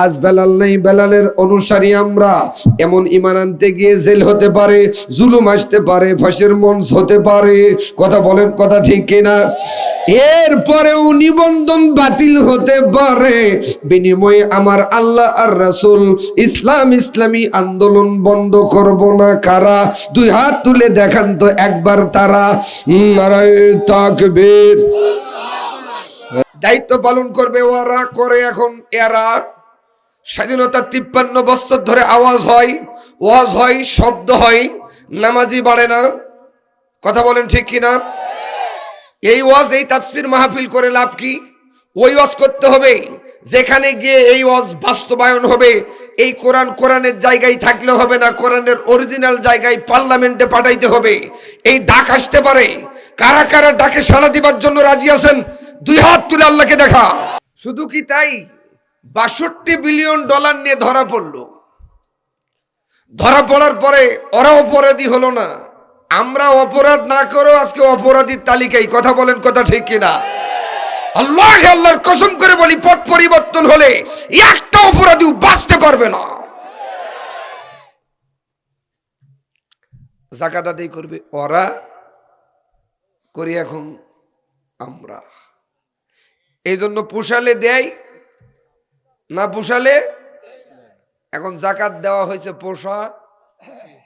আজ বেলাল নেই, বেলালের অনুসারী আমরা। এমন ঈমান আনতে গিয়ে জেল হতে পারে, জুলুম আসতে পারে, ফাঁসির মঞ্চ হতে পারে। কথা বলেন, কথা ঠিক কিনা? এরপরেও নিবন্ধন বাতিল হতে পারে, বিনিময়ে আমার আল্লাহ আর রাসূল ইসলামী আন্দোলন বন্ধ করব না। কারা? দুই হাত তুলে দেখান তো একবার তারা। নারায়ে তাকবীর। দায়িত্ব পালন করবে ওরা, করে এখন এরা। স্বাধীনতা 53 বছর ধরে আওয়াজ হয়, ওয়াজ হয়, শব্দ হয়, নামাজি বাড়ে না। কথা বলেন ঠিক কিনা? এই ওয়াজ, এই তাফসীর মাহফিল করে লাভ কি? ওই ওয়াজ করতে হবে যেখানে গিয়ে এই ওয়াজ বাস্তবায়ন হবে। এই কোরআনের জায়গায় থাকলে হবে না, কোরআনের অরিজিনাল জায়গায় পার্লামেন্টে পাঠাইতে হবে। এই ডাক আসতে পারে, কারা কারা ডাকে সাড়া দিবার জন্য রাজি আছেন? দুই হাত তুলে আল্লাহকে দেখা। শুধু কি তাই, $62 বিলিয়ন নিয়ে ধরা পড়লো। ধরা পড়ার পরে ওরা অপরাধী হলো না, আমরা অপরাধ না করেও আজকে অপরাধীর তালিকায়। কথা বলেন, কথা ঠিক কিনা? আল্লাহর কসম করে বলি, পট পরিবর্তন হলে একটা অপরাধী বাঁচতে পারবে না। যাকাত আদায় করবে ওরা, করি এখন আমরা। এই জন্য পোষালে দেয় না, পোষালে এখন যাকাত দেওয়া হয়েছে পোষা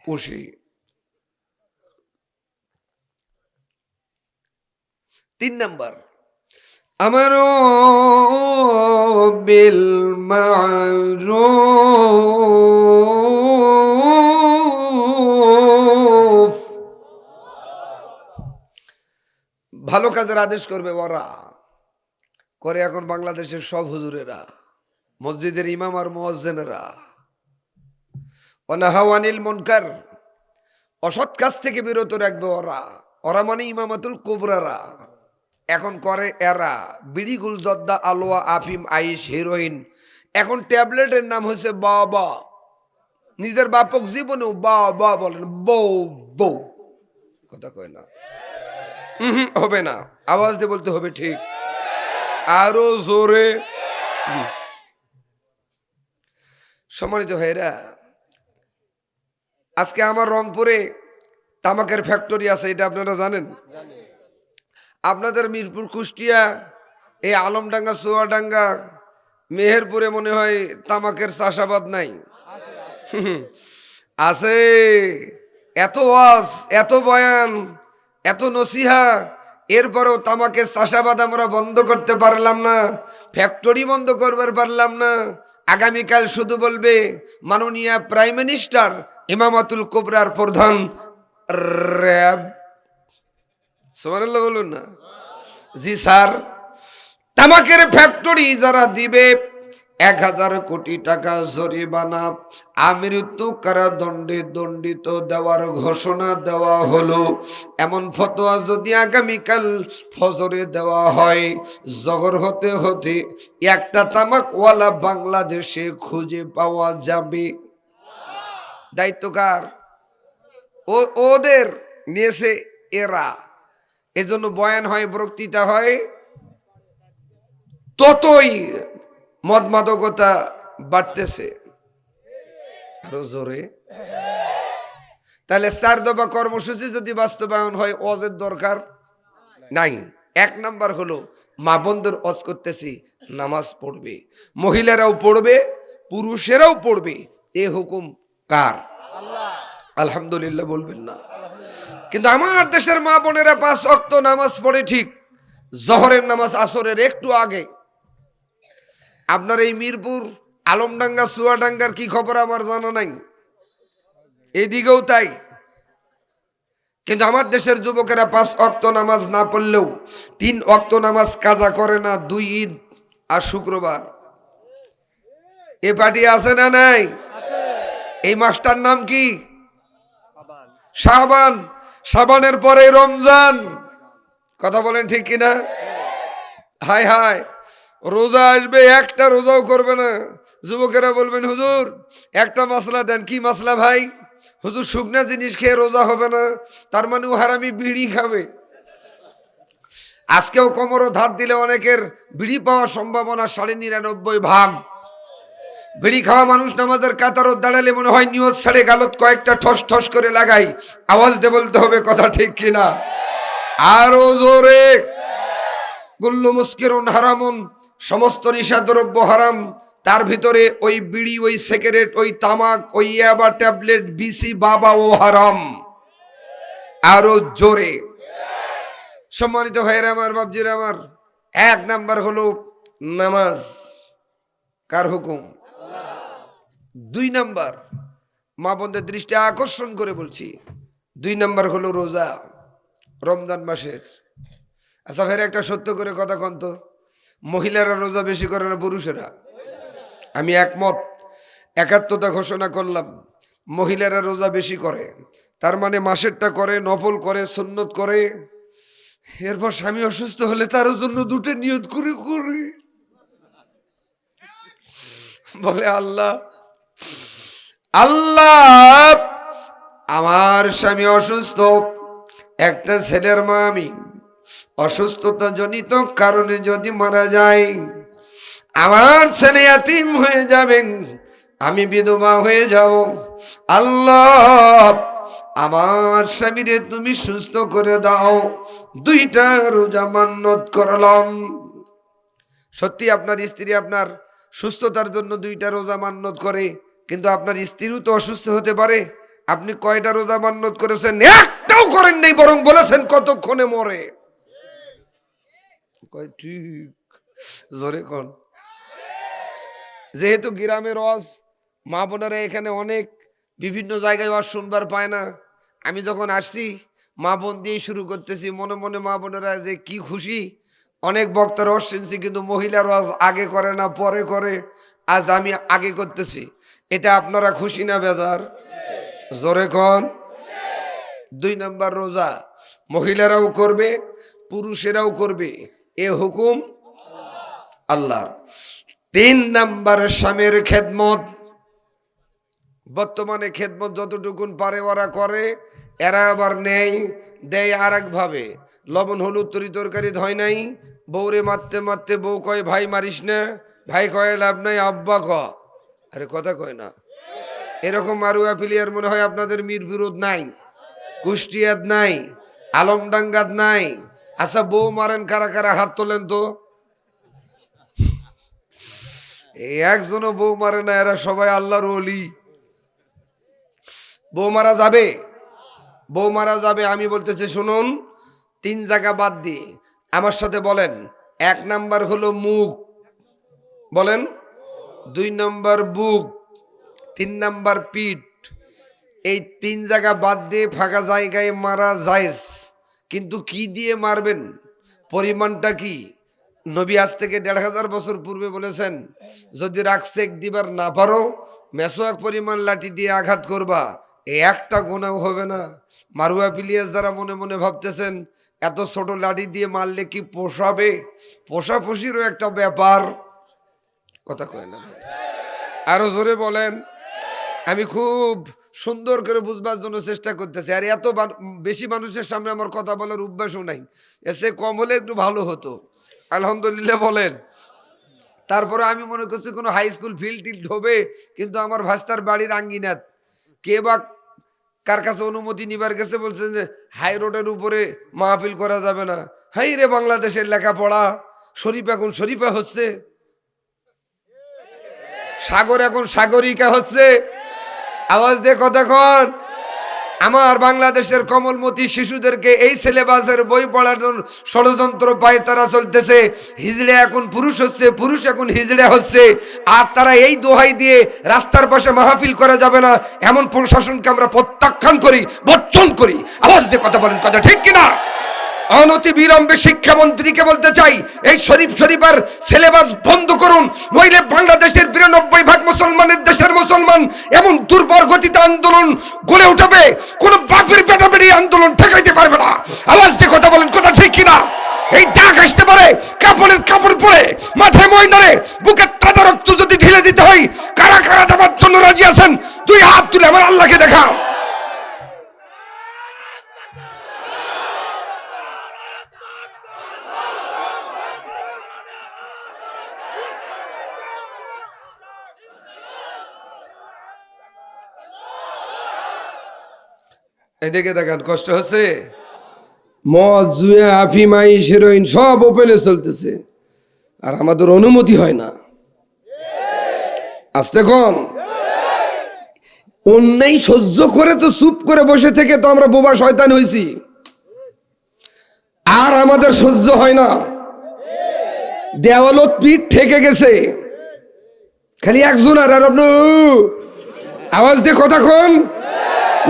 পুষি। 3 নাম্বার, আমারও বিল মারুফ, ভালো কাজের আদেশ করবে ওরা, করে এখন বাংলাদেশের সব হুজুরেরা, মসজিদের ইমাম আর মুয়াজ্জিনেরা। অনাহাওয়ানিল মুনকার, অসৎ কাজ থেকে বিরত রাখবে ওরা। ওরা মানে ইমামাতুল কুবরারা। এখন করে এরা বিড়ি, গুলজর্দা, আলোয়া, আফিম, আইস, হিরোইন। এখন ট্যাবলেটের নাম হয়েছে বাবা। নিজের বাপক জীবনেও বাবা বলেন, বউ বউ। কথা কয় না, হবে না, আওয়াজ দিয়ে বলতে হবে, ঠিক, আরো জোরে। সম্মানিত ভাইরা, আজকে আমার রংপুরে তামাকের ফ্যাক্টরি আছে, এটা আপনারা জানেন? আপনাদের মিরপুর, কুষ্টিয়া, এই আলমডাঙ্গা, চুয়াডাঙ্গা, মেহেরপুরে মনে হয় তামাকের চাষাবাদ নাই? আছে। এত ওয়াজ, এত বয়ান, এত নসিহা, এরপরেও তামাকের চাষাবাদ আমরা বন্ধ করতে পারলাম না, ফ্যাক্টরি বন্ধ করবার পারলাম না। আগামীকাল শুধু বলবে মাননীয় প্রাইম মিনিস্টার, ইমামাতুল কুবরার প্রধান র‍্যাব, সুবহানাল্লাহ বলুন না। জি স্যার, তামাকের ফ্যাক্টরি যারা দিবে 1000 কোটি টাকা জরিমানা, আমৃত্যু কারাদণ্ডে দণ্ডিত দেওয়ার ঘোষণা দেওয়া হলো। এমন ফতোয়া যদি আগামীকাল ফজরে দেওয়া হয়, জহর হতে হতে একটা তামাকওয়ালা বাংলাদেশে খুঁজে পাওয়া যাবে। দায়িত্ব কার? ওদের নিয়েছে এরা। এজন্য বয়ান হয়, বক্তৃতা হয়, ততই মদ মাদকতা বাড়তেছে। আরো জোরে। তাহলে 4 দফা কর্মসূচি যদি বাস্তবায়ন হয়, ওয়াজের দরকার নাই। 1 নাম্বার হলো, মা বোনদের ওয়াজ করতেছি, নামাজ পড়বে, মহিলারাও পড়বে, পুরুষেরাও পড়বে। এ হুকুম কার? আল্লাহ। আলহামদুলিল্লাহ বলবেন না? কিন্তু আমার দেশের মা বোনেরা 5 ওয়াক্ত নামাজ পড়ে, ঠিক, জোহরের নামাজ আসরের একটু আগে। আপনার এই মিরপুর, আলমডাঙ্গা, চুয়াডাঙ্গার কি খবর আমার জানা নাই, এদিকেও তাই। কিন্তু আমার দেশের যুবকেরা 5 ওয়াক্ত নামাজ না পড়লেও 3 ওয়াক্ত নামাজ কাজা করে না, 2 ঈদ আর শুক্রবার। এ পার্টি আছে না নাই? এই মাসটার নাম কি? শাবান। শাবানের পরে রমজান। কথা বলেন ঠিক কিনা? হায় হায়, রোজা আসবে, একটা রোজাও করবে না। যুবকেরা বলবেন, হুজুর একটা মাসলা দেন। কি মাসলা ভাই? হুজুর শুকনা জিনিস খেয়ে রোজা হবে না, তার মানে ও হারামি বিড়ি খাবে। আজকেও কোমরও ধার দিলে অনেকের বিড়ি পাওয়ার সম্ভাবনা 99.5%। বিড়ি খাওয়া মানুষ নামাজের কাতারত দাঁড়ালে মনে হয় নিয়ত ছাড়ে গালত কয়েকটা ঠস ঠস করে লাগাই, আওয়াজ দিয়ে বলতে হবে কথা ঠিক কিনা, আরো জোরে। কুল্লু মুস্কিরুন হারামুন, সমস্ত নিশাদ্রব্য হারাম, তার ভিতরে ওই বিড়ি, ওই সিগারেট, ওই তামাক, ওই ইয়াবা, ট্যাবলেট, বিসি, বাবা ও হারাম। আরো জোরে। সম্মানিত ভাইয়েরা আমার, বাপজিরা আমার, 1 নাম্বার হলো নামাজ, কার হুকুম? 2 নাম্বার, মা বোনদের দৃষ্টি আকর্ষণ করে বলছি, 2 নাম্বার হলো রোজা, রমজান মাসের। আচ্ছা ভাইরা একটা সত্য করে কথা কন তো, মহিলারা রোজা বেশি করে না পুরুষেরা? আমি একমত, একাত্মতা ঘোষণা করলাম, মহিলারা রোজা বেশি করে। তার মানে মাসেরটা করে, নফল করে, সুন্নত করে, এরপর স্বামী অসুস্থ হলে তার জন্য 2টে নিয়ত করে করি, বলে আল্লাহ আল্লাহ আমার স্বামী অসুস্থ, একটা ছেলের মা আমি, অসুস্থতা জনিত কারণে যদি মারা যায়, আমার ছেলে ইয়াতীম হয়ে যাবেন, আমি বিধবা হয়ে যাব, আল্লাহ আমার স্বামীরে তুমি সুস্থ করে দাও, 2টা রোজা মান্নত করলাম। সত্যি আপনার স্ত্রী আপনার সুস্থতার জন্য 2টা রোজা মান্নত করে, কিন্তু আপনার স্ত্রীও তো অসুস্থ হতে পারে। আপনি কয়টা রোজা মান্নত করেছেন? একটাও করেন নাই, বরং বলেছেন কতক্ষণে মরে। ঠিক জোরে কোন। যেহেতু গ্রামের ওয়াজ, মা বোনেরা এখানে অনেক বিভিন্ন জায়গায় ওয়াজ শুনবার পায় না, আমি যখন আসছি মা বোন দিয়ে শুরু করতেছি, মনে মনে মা বোনেরা যে কি খুশি। অনেক বক্তার ওয়াজ শুনছি, কিন্তু মহিলার ওয়াজ আগে করে না পরে করে, আজ আমি আগে করতেছি। এতে আপনারা খুশি না বেজার? জোরে কোন। 2 নাম্বার রোজা মহিলারাও করবে, পুরুষেরাও করবে, এ হুকুম আল্লাহর। 3 নাম্বার স্বামীর খেদমত। বর্তমানে খেদমত যতটুকুন পারে ওরা করে, এরা আবার নেই দেয় আর এক ভাবে। লবণ হলুদ তরি তরকারি ধয় নাই, বউরে মারতে মারতে বউ কয় ভাই মারিস না, ভাই কয় লাভ নাই, আব্বা ক, আরে কথা কয় না। এরকম মারুয়া প্লেয়ার মনে হয় আপনাদের মিরপুরত নাই, কুষ্টিয়াত নাই, আলমডাঙ্গাত নাই। আচ্ছা বউ মারেন কারা কারা, হাত তোলেন তো। একজনও বউ মারে না, এরা সবাই আল্লাহর ওলি। বউ মারা যাবে, বউ মারা যাবে। আমি বলতেছি শুনুন, 3 জায়গা বাদ দিয়ে আমার সাথে বলেন। 1 নাম্বার হলো মুখ, বলেন। 2 নাম্বার বুক, 3 নাম্বার পিঠ। এই 3 জায়গা বাদ দিয়ে ফাঁকা জায়গায় মারা জায়েজ, কিন্তু কি দিয়ে মারবেন, পরিমাণটা কি? নবী আজ থেকে 1500 বছর পূর্বে বলেছেন, যদি রাখছেক দিবার না পারো, মেসোয়াক পরিমাণ লাঠি দিয়ে আঘাত করবা, একটা গুনাহ হবে না। মারুয়া পিলিয়াস দ্বারা মনে মনে ভাবতেছেন এত ছোট লাঠি দিয়ে মারলে কি পোষাবে? পোষাপোষিরও একটা ব্যাপার, কথা কয় না। আরো জোরে বলেন। আমি খুব সুন্দর করে বুঝবার জন্য চেষ্টা করতেছি, আর এত বেশি মানুষের সামনে আমার কথা বলার অভ্যাসও নাই, এসে কম হলে একটু ভালো হতো। আলহামদুলিল্লাহ বলেন। তারপরে আমি মনে করছি কোনো হাই স্কুল ফিল্ড টিল্ড হবে, কিন্তু আমার ভাস্তার বাড়ির আঙ্গিনাত কে বা কার কাছে অনুমতি নিবার গেছে, বলছেন যে হাই রোডের উপরে মাহফিল করা যাবে না। হাই রে, বাংলাদেশের লেখাপড়া, শরীফ এখন শরীফা হচ্ছে, সাগর এখন সাগরিকা হচ্ছে, আওয়াজ দিয়ে কথা কন। আমার বাংলাদেশের কমলমতি শিশুদেরকে এই সিলেবাসের বই পড়ার ষড়যন্ত্র পায় তারা চলতেছে। হিজড়ে এখন পুরুষ হচ্ছে, পুরুষ এখন হিজড়ে হচ্ছে, আর তারা এই দোহাই দিয়ে রাস্তার পাশে মাহফিল করা যাবে না এমন প্রশাসনকে আমরা প্রত্যাখ্যান করি, বর্জন করি। আওয়াজ দিয়ে কথা বলেন, কথা ঠিক কিনা? অনতি বিলম্বে শিক্ষামন্ত্রীকে বলতে চাই, এই শরীফার সিলেবাস বন্ধ করুন, নইলে বাংলাদেশের 92% মুসলমানের দেশের মুসলমান এমন দুর্বল গতিতে আন্দোলন গড়ে উঠবে, কোন বাপের পেটাপেটি আন্দোলন ঠেকাইতে পারবে না। আওয়াজ দিয়ে কথা বলেন, কথা ঠিক কিনা? এই ডাক আসতে পারে কাপড়ের কাপড় পরে, মাথায় ময়দানে বুকে তাজা রক্ত যদি ঢেলে দিতে হয়, কারা কারা যাবার জন্য রাজি আছেন? 2 হাত তুলে আমার আল্লাহকে দেখা। এদিকে দেখেন কষ্ট হচ্ছে। মদ, জুয়া, আফিম, আইস, হেরোইন সব ওপেনে চলতেছে, আর আমাদের অনুমতি হয় না। আস্তে কম। অন্যায় সহ্য করে তো চুপ করে বসে থেকে তো আমরা বোবা শয়তান হয়েছি, আর আমাদের সহ্য হয় না। দেওয়ালত পিঠ ঠেকে গেছে, খালি একজন আর আপনি আওয়াজ দিয়ে কথা কন,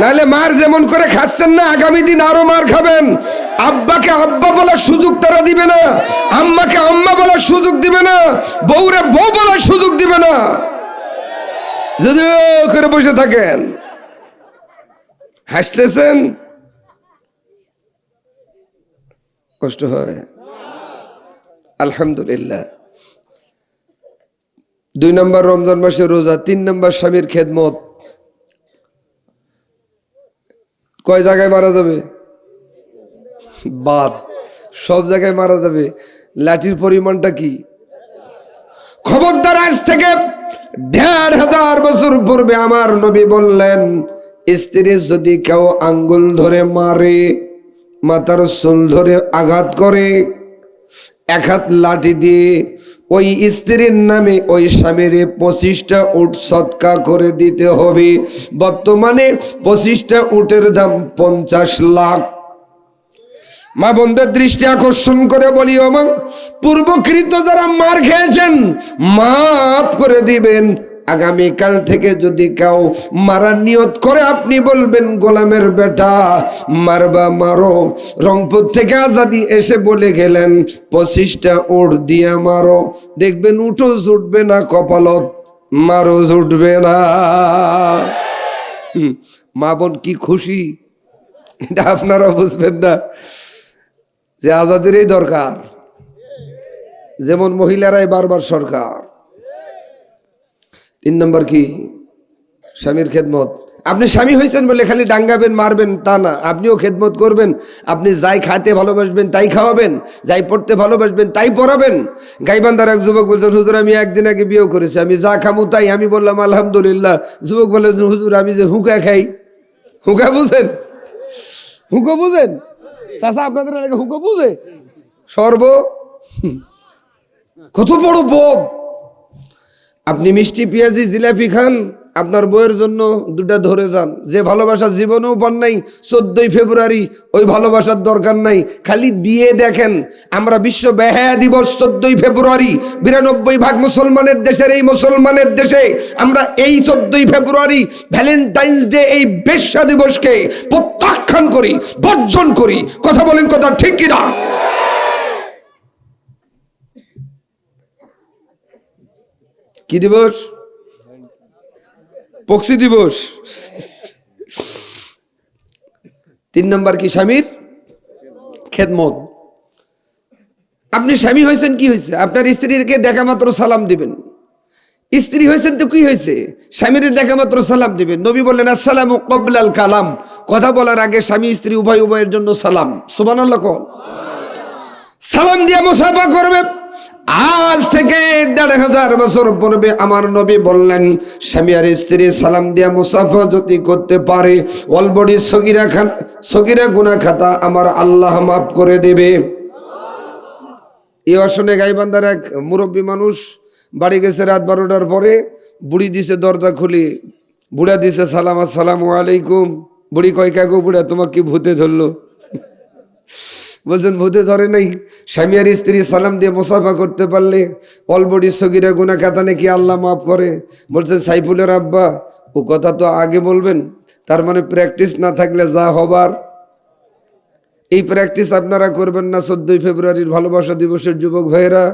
নাহলে মার যেমন করে খাচ্ছেন না, আগামী দিন আরো মার খাবেন। আব্বাকে আব্বা বলার সুযোগ তারা দিবে না, আম্মাকে আম্মা বলার সুযোগ দিবে না, বউরে বউ বলার সুযোগ দিবে না, যদি করে বসে থাকেন। হাসতেছেন, কষ্ট হয়। আলহামদুলিল্লাহ। 2 নম্বর রমজান মাসে রোজা, 3 নম্বর স্বামীর খেদমত। কয় জায়গায় মারা যাবে? বাদ, সব জায়গায় মারা যাবে। লাঠির পরিমাণটা কি? খবরদার, আজ থেকে 1500 বছর পূর্বে আমার নবী বললেন, স্ত্রী যদি কেউ আঙ্গুল ধরে মারে, মাথার চুল ধরে আঘাত করে, 1 হাত লাঠি দিয়ে ওই স্ত্রীর নামে ওই স্বামীর 25টা উট সদকা করে দিতে হবে। বর্তমানে 25টা উটের দাম 50 লাখ। মা বোনদের দৃষ্টি আকর্ষণ করে বলি, আমার পূর্বকৃত যারা মার খেয়েছেন মাফ করে দিবেন। আগামীকাল থেকে যদি কেউ মারার নিয়ত করে, আপনি বলবেন, গোলামের বেটা মারবা মারো। রংপুর থেকে আজাদি এসে বলে গেলেন 25টা উট দিয়ে মারো, দেখবেন উঠো জুটবে না, কপালত মারো জুটবে না। মা বোন কি খুশি, এটা আপনারা বুঝবেন না, যে আজাদিরই দরকার, যেমন মহিলারাই বারবার সরকার। 3 নম্বর কি? স্বামীর খেদমত। আপনি স্বামী হয়েছেন বলে খালি ডাঙ্গাবেন মারবেন তা না, আপনিও খেদমত করবেন। আপনি যাই খাতে ভালোবাসবেন তাই খাওয়াবেন, যাই পড়তে ভালোবাসবেন তাই পড়াবেন। গাইবান্ধার এক যুবক বলছেন, হুজুর আমি একদিন আগে বিয়ে করেছি, আমি যা খামু তাই। আমি বললাম আলহামদুলিল্লাহ। যুবক বললেন, হুজুর আমি যে হুঁকা খাই। হুঁকা বুঝেন? হুঁকো বুঝেন? চাচা আপনাদের এলাকা হুঁকো বুঝে? সর্ব কত বড় বদ। আপনি মিষ্টি পেঁয়াজি জিলাপি খান, আপনার বইয়ের জন্য 2টা ধরে যান। যে ভালোবাসা জীবনেও পান নাই, 14ই ফেব্রুয়ারি ওই ভালোবাসার দরকার নাই, খালি দিয়ে দেখেন। আমরা বিশ্ব বেহায়া দিবস 14ই ফেব্রুয়ারি, 92% মুসলমানের দেশের এই মুসলমানের দেশে আমরা এই 14ই ফেব্রুয়ারি ভ্যালেন্টাইন্স ডে, এই বেশ্যা দিবসকে প্রত্যাখ্যান করি, বর্জন করি। কথা বলেন, কথা ঠিক কিনা? কি দিবস? পক্সি দিবস। 3 নম্বর কি? স্বামীর খেদমত। আপনি স্বামী হয়েছেন, কি হয়েছে? আপনার স্ত্রীকে দেখা মাত্র সালাম দিবেন। স্ত্রী হয়েছেন তো কি হয়েছে? স্বামীর দেখা মাত্র সালাম দিবেন। নবী বললেন, আসসালামু ক্বাবলাল কালাম, কথা বলার আগে স্বামী স্ত্রী উভয়ের জন্য সালাম। সুবহানাল্লাহ। সালাম দিয়ে মুসাফা করবে। আজ থেকে 1500 বছর পূর্বে আমার নবী বললেন, স্বামী আর স্ত্রী সালাম দিয়া মুসাফা যদি করতে পারে, অলবডি সগীরা গুনাহ খাতা আমার আল্লাহ মাফ করে দেবে। এই আসনে গাইবান্ধার এক মুরব্বী মানুষ বাড়ি গেছে রাত 12টার পরে, বুড়ি দিছে দরজা খুলি, বুড়া দিছে সালাম, আসসালামু আলাইকুম। বুড়ি কয়, কাকু বুড়া তোমাকে কি ভূতে ধরলো? বলছেন, ভূতে ধরে নাই। স্বামী আর স্ত্রী সালাম দিয়ে মুসাফা করতে পারলে অলবডি সগীরা গুনাহ খাতা নাকি আল্লাহ মাফ করে। বলছেন, সাইফুলের আব্বা ও কথা তো আগে বলবেন, তার মানে প্র্যাকটিস না থাকলে যা হবার। এই প্র্যাকটিস আপনারা করবেন না। 14ই ফেব্রুয়ারির ভালোবাসা দিবসের যুবক ভাইয়েরা,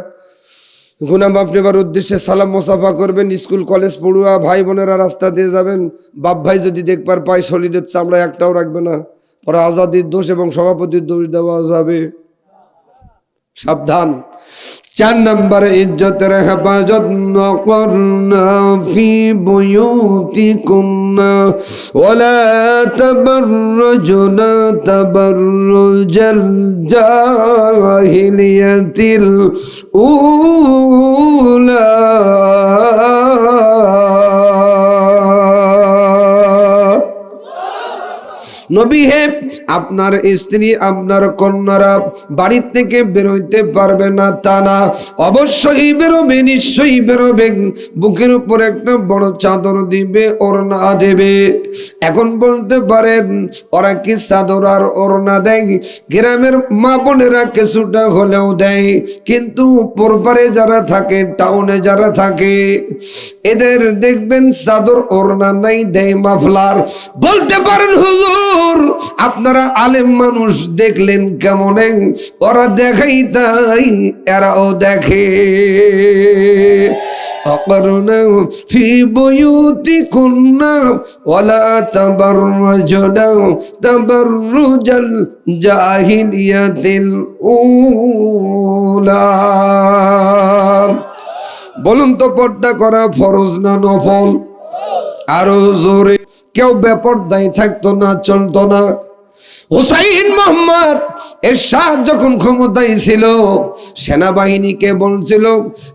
গুনাহ মাফ নেবার উদ্দেশ্যে সালাম মুসাফা করবেন। স্কুল কলেজ পড়ুয়া ভাই বোনেরা রাস্তা দিয়ে যাবেন, বাপ ভাই যদি দেখবার পায় শরীরের চামড়া একটাও রাখবে না, পরে আজাদির দোষ এবং সভাপতির দোষ দেওয়া যাবে। সাবধান। 4 নম্বরে ইজ্জতের হেফাজত। ওয়াকরনা ফি বুয়ুতিকুন্না ওয়ালা তাবাররুজনা তাবাররুজাল জাহিলিয়াতিল উলা। নবী হে, আপনার স্ত্রী আপনার কন্যারা বাড়ি থেকে বেরোইতে পারবে না তা না, অবশ্যই বেরোবে, নিশ্চয়ই বেরোবে। বুকের উপর একটা বড় চাদর দিবে, ওড়না দেবে। এখন বলতে পারেন ওরা কি চাদর আর ওড়না দেয়? গ্রামের মা বোনেরা কিছুটা হলেও দেয়, কিন্তু পরপারে যারা থাকে, টাউনে যারা থাকে, এদের দেখবেন চাদর ওড়না নাই, দেয় মাফলার। বলতে পারেন হুজুর আপনারা আলেম মানুষ দেখলেন কেমন? ওরা দেখাই তাই এরাও দেখে। أقرنا في بيوتكن ولا تبرجن تبرج الجاهلية الأولى। বলুন তো পর্দা করা ফরজ না নফল? আরো জোরে। কেউ বেপরদায় থাকতো না, চলতো না। হুসাইন মোহাম্মদ এরশাদ যখন ক্ষমতায় ছিল, সেনাবাহিনীকে বলছিল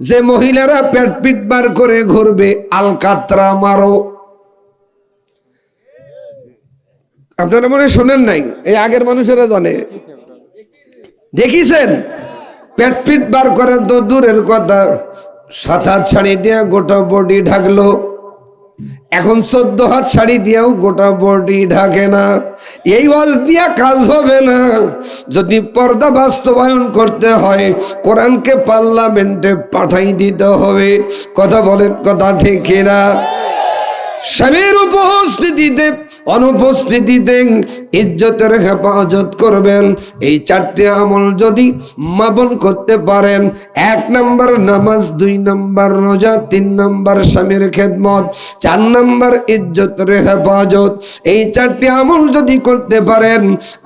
যে মহিলারা পেট পিট বার করে ঘুরবে, আলকাতরা মারো। আপনারা মনে শোনেন নাই? এই আগের মানুষেরা জানে, দেখিছেন? পেট পিট বার করে তো দূরের কথা, 7 হাত শাড়ি দিয়ে গোটা বডি ঢাকলো। এখন 14 হাত শাড়ি দিয়েও গোটা বডি ঢাকে না। এই ওয়াজ দিয়া কাজ হবে না। যদি পর্দা বাস্তবায়ন করতে হয়, কোরআনকে পার্লামেন্টে পাঠাই দিতে হবে। কথা বলেন, কথা ঠিক কিনা? স্বামীর উপস্থিতিতে অনুপস্থিতিতে ইজ্জতের হেফাজত করবেন। এই 4টি আমল যদি মাবন করতে পারেন, 1 নম্বর নামাজ, 2 নম্বর রোজা, 3 নম্বর স্বামীর খেদমত, 4 নম্বর ইজ্জতের হেফাজত, এই 4টি আমল যদি করতে পারেন,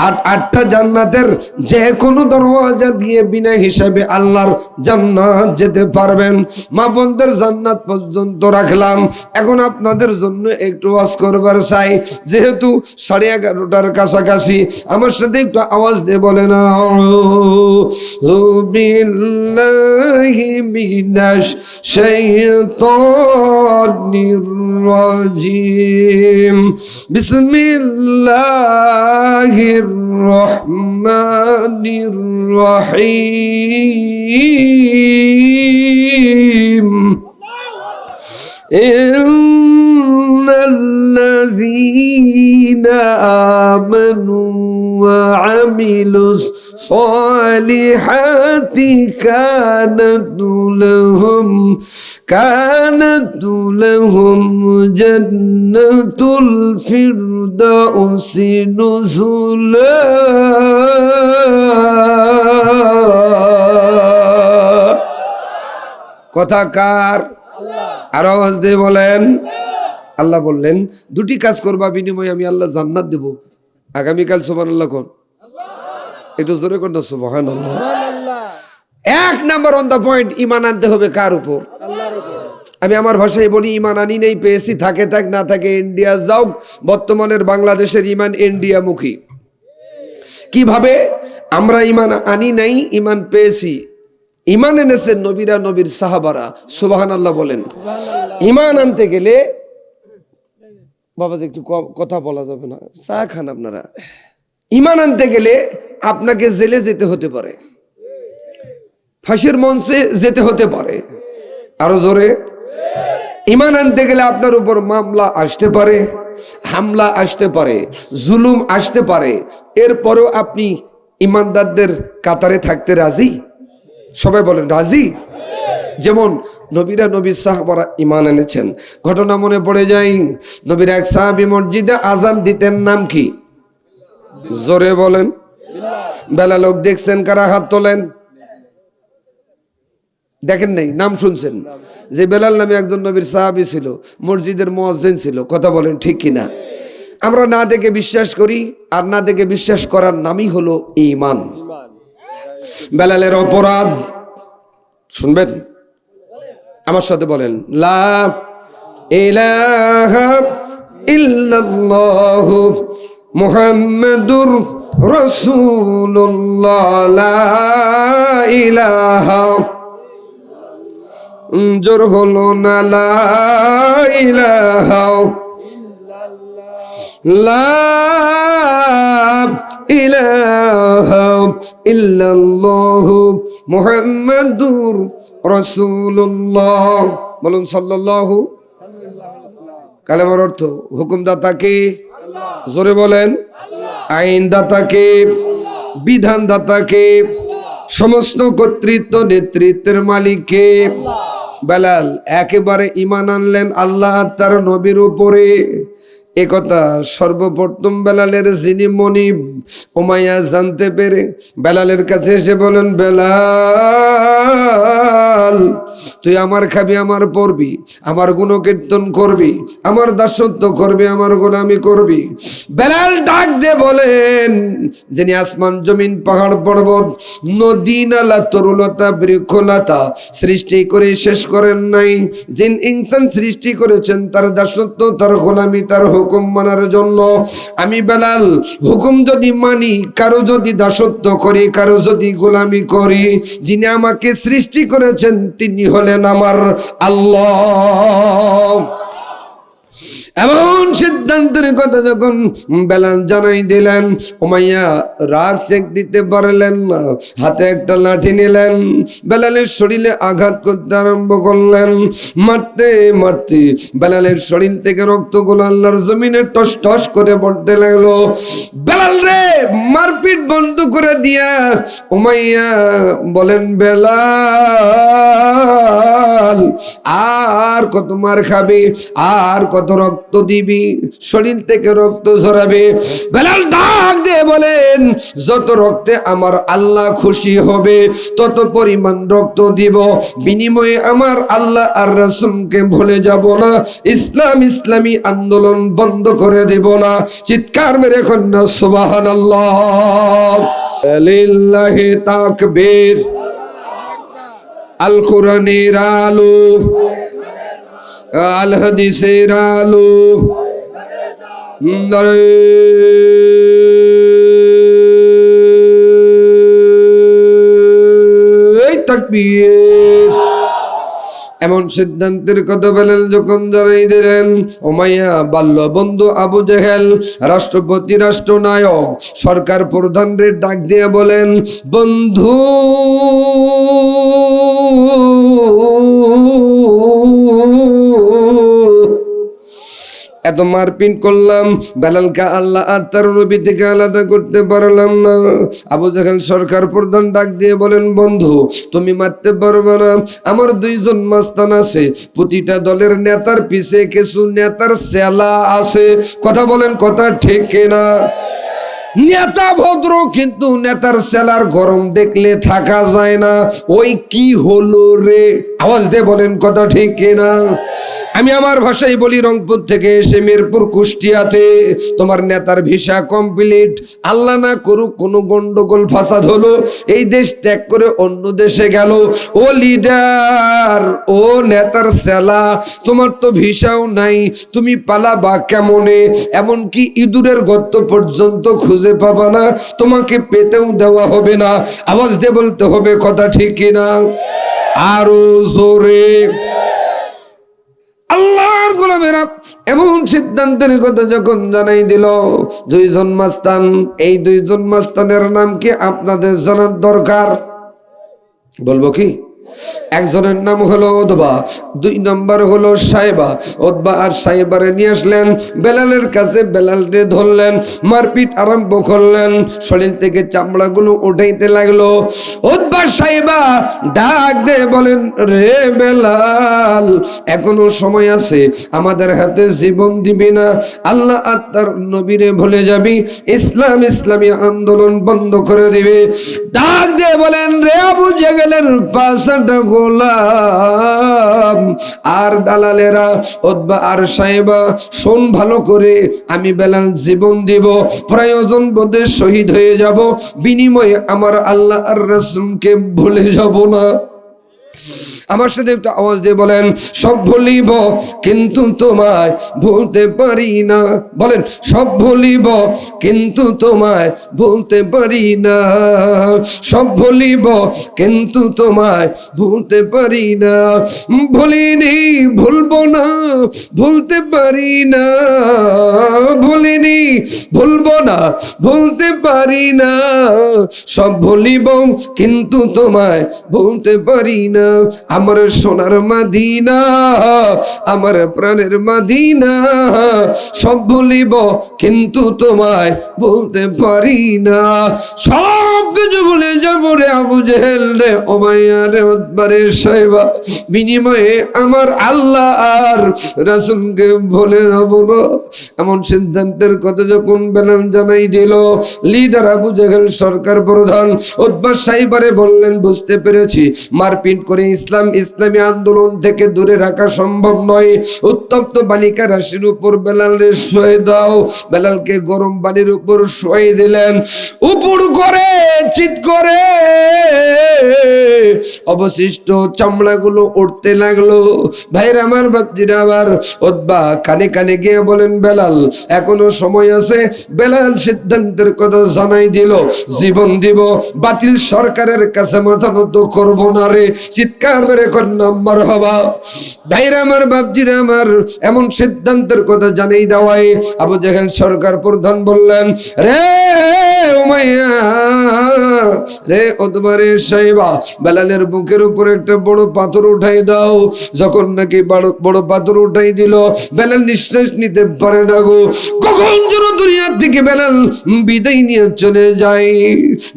8টা জান্নাতের যে কোনো দরওয়াজা দিয়ে বিনা হিসাবে আল্লাহর জান্নাত যেতে পারবেন। মা বোনদের জান্নাত পর্যন্ত রাখলাম। এখন আপনাদের জন্য একটু ওয়াজ করবার চাই, যেহেতু 11:30টার কাছাকাছি। আমার সাথে একটু আওয়াজ দিয়ে বলেন, আউযু বিল্লাহি মিনাশ শাইতানির রাজিম, বিসমিল্লাহির রহমানির রহিম। إن الذين آمنوا وعملوا الصالحات كانت لهم جنة الفردوس نزلا। কথাকার আর আওয়াজ দিয়ে বলেন। আল্লাহ বললেন 2টি কাজ করবা, বিনিময়ে আমি আল্লাহ জান্নাত দেব। আগামীকাল সুবহানাল্লাহ কোন, একটু জোরে কোন সুবহানাল্লাহ। 1 নাম্বার অন দা পয়েন্ট, ঈমান আনতে হবে কার উপর? আল্লাহর উপর। আমি আমার ভাষায় বলি, ঈমান আনি নেই, পেয়েছি, থাকে থাক, না থাকে ইন্ডিয়া যাও। বর্তমানের বাংলাদেশের ঈমান ইন্ডিয়া মুখী। কিভাবে? আমরা ঈমান আনি নাই, ঈমান পেয়েছি। ঈমান এনেছেন নবীরা, নবীর সাহাবারা। সুবহানাল্লাহ বলেন। ঈমান আনতে গেলে, বাবা একটু কথা বলা যাবে না, চা খান আপনারা। ঈমান আনতে গেলে আপনাকে জেলে যেতে হতে পারে, ফাঁসির মঞ্চে যেতে হতে পারে। আরো জোরে। ঈমান আনতে গেলে আপনার উপর মামলা আসতে পারে, হামলা আসতে পারে, জুলুম আসতে পারে। এরপরেও আপনি ঈমানদারদের কাতারে থাকতে রাজি? সবাই বলেন রাজি। যেমন নবীরা, নবীর সাহাবারা ঈমান এনেছেন। ঘটনা মনে পড়ে যায়, নবীর এক সাহাবী মসজিদে আযান দিতেন, নাম কি? জোরে বলেন। বেলাল। লোক দেখছেন কারা? হাত তোলেন। দেখেন নাই? নাম শুনছেন? যে বেলাল নামে একজন নবীর সাহাবী ছিল, মসজিদের মুয়াজ্জিন ছিল। কথা বলেন ঠিক কিনা? আমরা না দেখে বিশ্বাস করি, আর না দেখে বিশ্বাস করার নামই হলো ঈমান। বেলালের অপরাধ শুনবেন, আমার সাথে বলেন, লা ইলাহা ইল্লাল্লাহ মুহাম্মাদুর রাসূলুল্লাহ। লা ইলাহা, জোর হলো না, লা ইলাহা ইল্লাল্লাহ, লা ইলাহা ইল্লাল্লাহু মুহাম্মাদুর রাসূলুল্লাহ। বলুন সাল্লাল্লাহু। কালেমার অর্থ হুকুমদাতা কে? জোরে বলেন। আইনদাতা কে? বিধানদাতা কে? সমস্ত কর্তৃত্ব নেতৃত্বের মালিক কে? বেলাল একেবারে ঈমান আনলেন আল্লাহ তার নবীর উপরে। একথা সর্বপ্রথম বেলালের যিনি মনিব উমাইয়া জানতে পেরে বেলালের কাছে এসে বলেন, বেলাল তুই আমার খাবি, আমার পড়বি, আমার গুণকীর্তন করবি, আমার দাসত্ব করবি, আমার গোলামি করবি। বেলাল ডাক দিয়ে বলেন, যিনি আসমান জমিন পাহাড় পর্বত নদী নালা তরুলতা বৃক্ষলতা সৃষ্টি করে শেষ করেন নাই, যিন ইনসান সৃষ্টি করেছেন তার দাসত্ব, তার গোলামি, তার হুকুম মানার জন্য। আমি বেলাল হুকুম যদি মানি, কারো যদি দাসত্ব করি, কারো যদি গোলামি করি, যিনি আমাকে সৃষ্টি করেছেন তিনি হলেন আমার আল্লাহ। এমন সিদ্ধান্তের কথা যখন বেলাল জানাই দিলেন, উমাইয়া রাগ চেক দিতে পারলেন না, হাতে একটা লাঠি নিলেন, বেলালের শরীরে আঘাত করতে আরম্ভ করলেন। মারতে মারতে বেলালের শরীর থেকে রক্তগুলো আল্লাহর জমিনে টস টস করে পড়তে লাগলো। বেলাল রে মারপিট বন্ধ করে দিয়া উমাইয়া বলেন, বেলাল আর কত মার খাবি, আর কত রক্ত দিবি, শরীর থেকে রক্ত ঝরাবে? বেলাল ডাক দিয়ে বলেন, যত রক্তে আমার আল্লাহ খুশি হবে তত পরিমাণ রক্ত দিব, বিনিময়ে আমার আল্লাহ আর রাসূলকে ভুলে যাব না, ইসলামী আন্দোলন বন্ধ করে দেব না। চিৎকার মেরে কন্যা সুবহানাল্লাহ, লিল্লাহি তাকবীর। আল কোরআনের আলো, আল হাদিসের আলো, তাকবীর। এমন সিদ্ধান্তের কথা বেলাল যখন জানাই দিলেন, উমাইয়া বাল্য বন্ধু আবু জেহেল রাষ্ট্রপতি, রাষ্ট্রনায়ক, সরকার প্রধানদের ডাক দিয়ে বলেন, বন্ধু এত মারপিট করলাম, বেলালকে আল্লাহ আর তার নবী থেকে আলাদা করতে পারলাম না। আবু জাহেল সরকার প্রধান ডাক দিয়ে বলেন, বন্ধু তুমি মারতে পারবে না, আমার দুইজন মাস্তান আছে, প্রতিটা দলের নেতার পিছে কিছু নেতার চেলা আছে। কথা বলেন, কথা ঠিক কিনা? নেতা ভদ্র, কিন্তু নেতার সেলার গরম দেখলে থাকা যায় না। ওই কি হলো রে? আওয়াজ দিয়ে বলেন, কথা ঠিক কিনা? আমি আমার ভাষায় বলি, রংপুর থেকে এসে মিরপুর কুষ্টিয়াতে তোমার নেতার ভিসা কমপ্লিট, আল্লাহ না করুক কোনো গন্ডগোল ফাসাদ হলো, এই দেশ ত্যাগ করে অন্য দেশে গেল, ও লিডার, ও নেতার সেলা, তোমার তো ভিসাও নাই, তুমি পালাবা কেমনে? এমনকি ইঁদুরের গর্ত পর্যন্ত খুঁজে পাবা না, তোমাকে পেতেও দেওয়া হবে না। আওয়াজ দিয়ে বলতে হবে, কথা ঠিক কিনা? আরো জোরে। আল্লাহর গোলামেরা এমন সিদ্ধান্তের কথা যখন জানাই দিল, দুইজন মাস্তান, এই দুইজন মাস্তানের নাম কি আপনাদের জানার দরকার? বলবো কি? একজনের নাম হলো উতবা, দুই নম্বর হলো সাইবা। উতবা আর সাইবারে নিয়ে আসলেন বেলালের কাছে, বেলালকে ধরলেন, মারপিট আরম্ভ করলেন, শরীর থেকে চামড়াগুলো উঠাইতে লাগলো। উতবা সাইবা ডাক দিয়ে বলেন, রে বেলাল এখনো সময় আছে, আমাদের হাতে জীবন দিবি না, আল্লাহ আর তার নবীরে ভুলে যাবি, ইসলামী আন্দোলন বন্ধ করে দিবে। ডাক দিয়ে বলেন, রে আবু জেহেলের পাশাটা গোলাম আর দালালেরা, উতবা আর সাইবা, শোন ভালো করে, আমি বেলাল জীবন দিব, প্রয়োজন বোধে শহীদ হয়ে যাব, বিনিময়ে আমার আল্লাহ আর রাসূলকে ভুলে যাব না। আমার সাথে একটু আওয়াজ দিয়ে বলেন, সব ভুলিব কিন্তু তোমায় ভুলতে পারি না। বলেন, সব ভুলিব কিন্তু তোমায় ভুলতে পারি না। সব ভুলিব কিন্তু তোমায় ভুলতে পারি না। ভুলিনি ভুলবো না, ভুলতে পারি না। ভুলিনি ভুলবো না, ভুলতে পারি না। সব ভুলিব কিন্তু তোমায় ভুলতে পারি না। আমার সোনার মদিনা, আমার প্রাণের মদিনা, সব ভুলিব কিন্তু তোমায় ভুলতে পারি না। সব কিছু ভুলে যাবো রে আবু জেহেল রে, উমাইয়া রে, উতবা রে, সাইবা, বিনিময়ে আমার আল্লাহ আর রাসূলকে ভুলে যাব না। এমন সিদ্ধান্তের কথা যখন বেলাল জানাই দিল, লিডার আবু জেহেল সরকার প্রধান উতবা সাইবারে বললেন, বুঝতে পেরেছি মারপিট করে ইসলামী আন্দোলন থেকে দূরে রাখা সম্ভব নয়। উত্তপ্ত বালিকা রাশির উপর বেলালকে শুয়ে দাও। বেলালকে গরম পানির উপর শুয়ে দিলেন। উপর করে চিৎ করে অবশিষ্ট চামড়াগুলো উঠতে লাগলো। ভাইরা আমার, বাপজিরা আবার উতবা কানে কানে গিয়ে বলেন, বেলাল এখনো সময় আছে। বেলাল সিদ্ধান্তের কথা জানাই দিল, জীবন দিব, বাতিল সরকারের কাছে মাথা নত করব না রে। চিৎকার করে কন্যা মারহাবা। ভাইরা আমার, বাপজিরা আমার, এমন সিদ্ধান্তের কথা জানাই দেওয়ায় আবু জেহেল সরকার প্রধান বললেন, রে উমাইয়া রে, উতবা রে, সাইবা, বেলালের বুকের উপর একটা বড় পাথর উঠাই দাও। যখন নাকি বড় পাথর উঠাই দিল, বেলাল নিঃশ্বাস নিতে পারে না গো। কখন যেন দুনিয়ার থেকে বেলাল বিদায় নিয়ে চলে যায়,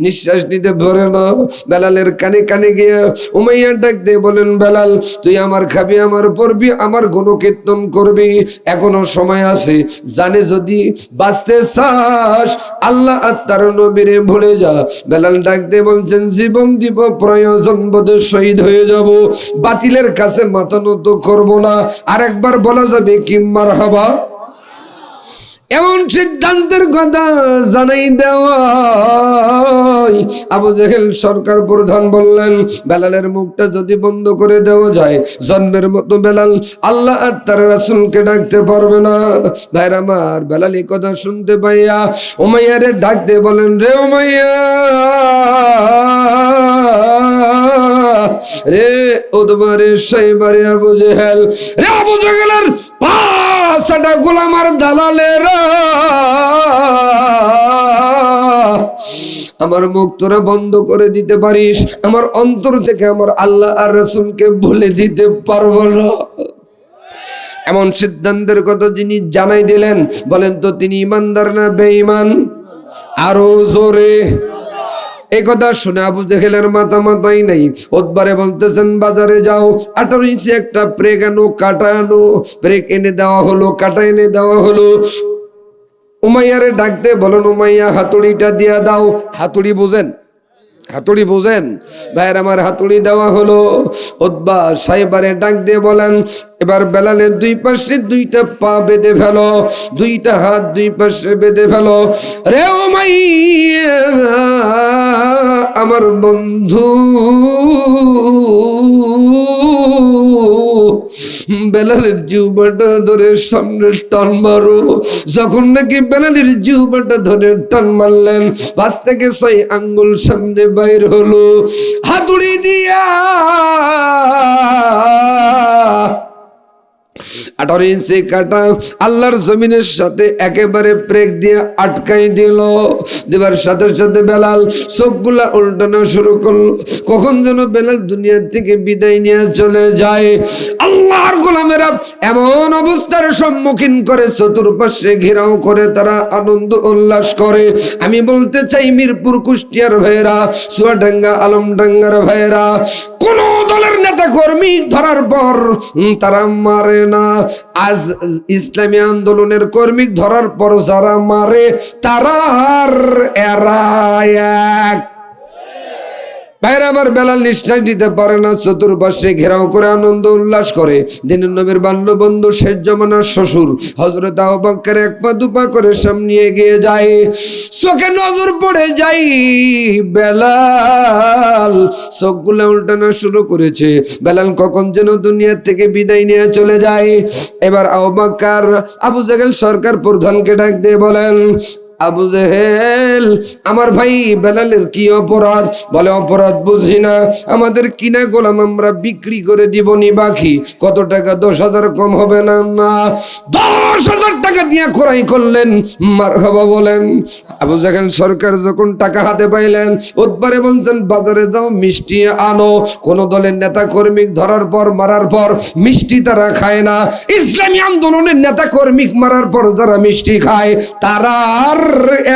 নিঃশ্বাস নিতে পারে না। বেলালের কানে কানে গিয়ে উমাইয়া ডাক দিয়ে বলেন, বেলাল তুই আমার খাবি, আমার পড়বি, আমার গুণকীর্তন করবি, এখনো সময় আছে। জানে যদি বাঁচতে চাস আল্লাহ আর তার নবীরে ভুলে যা। বেলাল ডাক দিয়ে বলছেন, জীবন দিব, প্রয়োজন বোধে শহীদ হয়ে যাব, বাতিলের কাছে মাথা নত করবো না। আর একবার বলা যাবে কি মারহাবা। এমন সিদ্ধান্তের কথা জানাই দেওয়া আবু জেহেল সরকার প্রধান বললেন, বেলালের মুখটা যদি বন্ধ করে দেওয়া যায়, জন্মের মতো বেলাল আল্লাহ আর তার রাসূলকে ডাকতে পারবে না। ভাইরা আমার, বেলাল এই কথা শুনতে পাইয়া উমাইয়ারে ডাক দিয়ে বলেন, রে উমাইয়া রে, উতবা রে, সাইবা রে, আবু জেহেল রে, আবু জেহেলের পাঁচটা গোলামার দালালেরা, আমার মুখ তোরা বন্ধ করে দিতে পারিস, আমার অন্তর থেকে আমার আল্লাহ আর রাসূলকে ভুলে দিতে পারবো না। এমন সিদ্ধান্তের কথা যিনি জানাই দিলেন, বলেন তো তিনি ইমানদার না বেঈমান? আরো জোরে। এই কথা শুনে আবু জেহেলের মাথাই নাই। উতবারে বলতেছেন, বাজারে যাও, 18 ইঞ্চি একটা প্রেগ আনো, কাটা আনো। প্রেগ এনে দেওয়া হলো, কাটা এনে দেওয়া হলো। উমাইয়ারে ডাকতে বলেন, উমাইয়া হাতুড়িটা দিয়া দাও। হাতুড়ি বুঝেন? হাতুড়ি বুঝেন? ভাইয়ের আমার, হাতুড়ি দেওয়া হলো। উতবা সাইবারে ডাক দিয়ে বলেন, এবার বেলালের দুই পাশে দুইটা পা বেঁধে ফেলো, দুইটা হাত দুই পাশে বেঁধে ফেলো। রে উমাইয়া আমার বন্ধু, বেলালের জিহ্বাটা ধরে সামনে টান মারো। যখন নাকি বেলালের জিহ্বাটা ধরে টান মারলেন, 5 থেকে 6 আঙ্গুল সামনে বাইর হলো। হাতুড়ি দিয়া 18 ইঞ্চি কাটা আল্লাহর জমিনের সাথে একেবারে ব্রেক দিয়ে আটকাই দিল। দেবার সাথে সাথে বেলাল সবগুলা উল্টানো শুরু করলো। কখন যেন বেলাল দুনিয়া থেকে বিদায় নিয়ে চলে যায়। আল্লাহর গোলামেরা এমন অবস্থার সম্মুখীন করে, চতুর্পাশে ঘেরাও করে তারা আনন্দ উল্লাস করে। আমি বলতে চাই, মিরপুর কুষ্টিয়ার ভাইয়েরা, চুয়াডাঙ্গা আলমডাঙ্গার ভাইয়েরা, কোন দলের নেতা কর্মী ধরার পর তারা মারে না। আজ ইসলামী আন্দোলনের কর্মী ধরার পর যারা মারে, তারা আর এরা এক। ভাইরা আমার, বেলাল নিঃশ্বাস নিতে পারে না, চতুর্পাশে ঘেরাও করে আনন্দ উল্লাস করে। দিনের নবীর বাল্য বন্ধু, শেষ জমানার শ্বশুর হযরত আবু বকর এক পা দুপা করে সামনে এগিয়ে যায়। চোখে নজর পড়ে যায় বেলাল চোখগুলো উল্টানো শুরু করেছে। বেলাল কখন যেন দুনিয়া থেকে বিদায় নিয়ে চলে যায়। এবার আবু বকর আবু জেহেল সরকার প্রধানকে ডাক দিয়ে বলেন, আবু জেহেল, আমার ভাই বেলালের কি অপরাধ? বলে, অপরাধ বুঝি না, আমাদের কিনা গোলাম আমরা বিক্রি করে দিব নি বাকি। কত টাকা? 10,000 কম হবে না? না, 10,000 টাকা দিয়ে ক্রয় করলেন। মারহাবা বলেন। আবু জেহেল সরকার যখন টাকা হাতে পাইলেন, উদ্বারে বলছেন, বাজারে যাও মিষ্টি আনো। কোন দলের নেতা কর্মী ধরার পর মারার পর মিষ্টি তারা খায় না। ইসলামী আন্দোলনের নেতা কর্মী মারার পর যারা মিষ্টি খায় তারা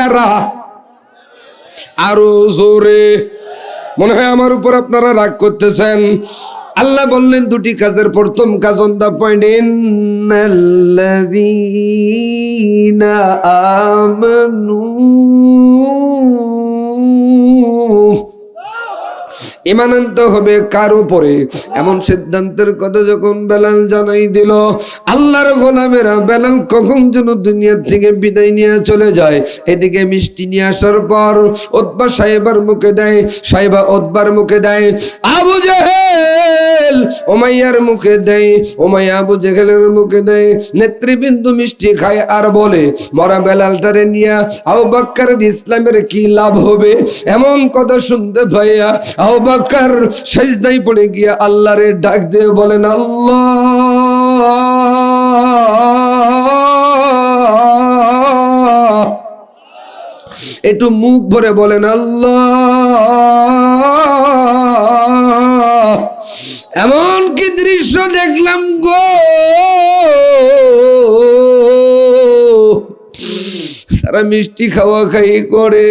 এরা আরো জোরে। মনে হয় আমার উপর আপনারা রাগ করতেছেন। আল্লাহ বললেন দুটি কাজের প্রথম কাজ, অন দা পয়েন্ট, ইন্নাল্লাযীনা আমানু, ঈমান আনতে হবে কার উপরে? এমন সিদ্ধান্তের কথা যখন বেলাল জানাই দিল, আল্লাহর গোলামেরা বেলাল কখন যেন দুনিয়া থেকে বিদায় নিয়ে চলে যায়। এদিকে মিষ্টি নিয়ে আসার পর উতবা সাহেবার মুখে দেয়, সাহেবা উতবার মুখে দেয়, আবু জেহেল উমাইয়ার মুখে দেয়, উমাইয়া আবু জেহেলের মুখে দেয়। নেতৃবৃন্দ মিষ্টি খায় আর বলে, মরা বেলালটারে নিয়ে আবু বকরের ইসলামের কি লাভ হবে? এমন কথা শুনতে ভাইয়া আবু বকর সিজদায় পড়ে গিয়ে আল্লাহরে ডাক দিয়ে বলেন, আল্লাহ। একটু মুখ ভরে বলেন, আল্লাহ। এমন কি দৃশ্য দেখলাম গো, তারা মিষ্টি খাওয়া খাই করে।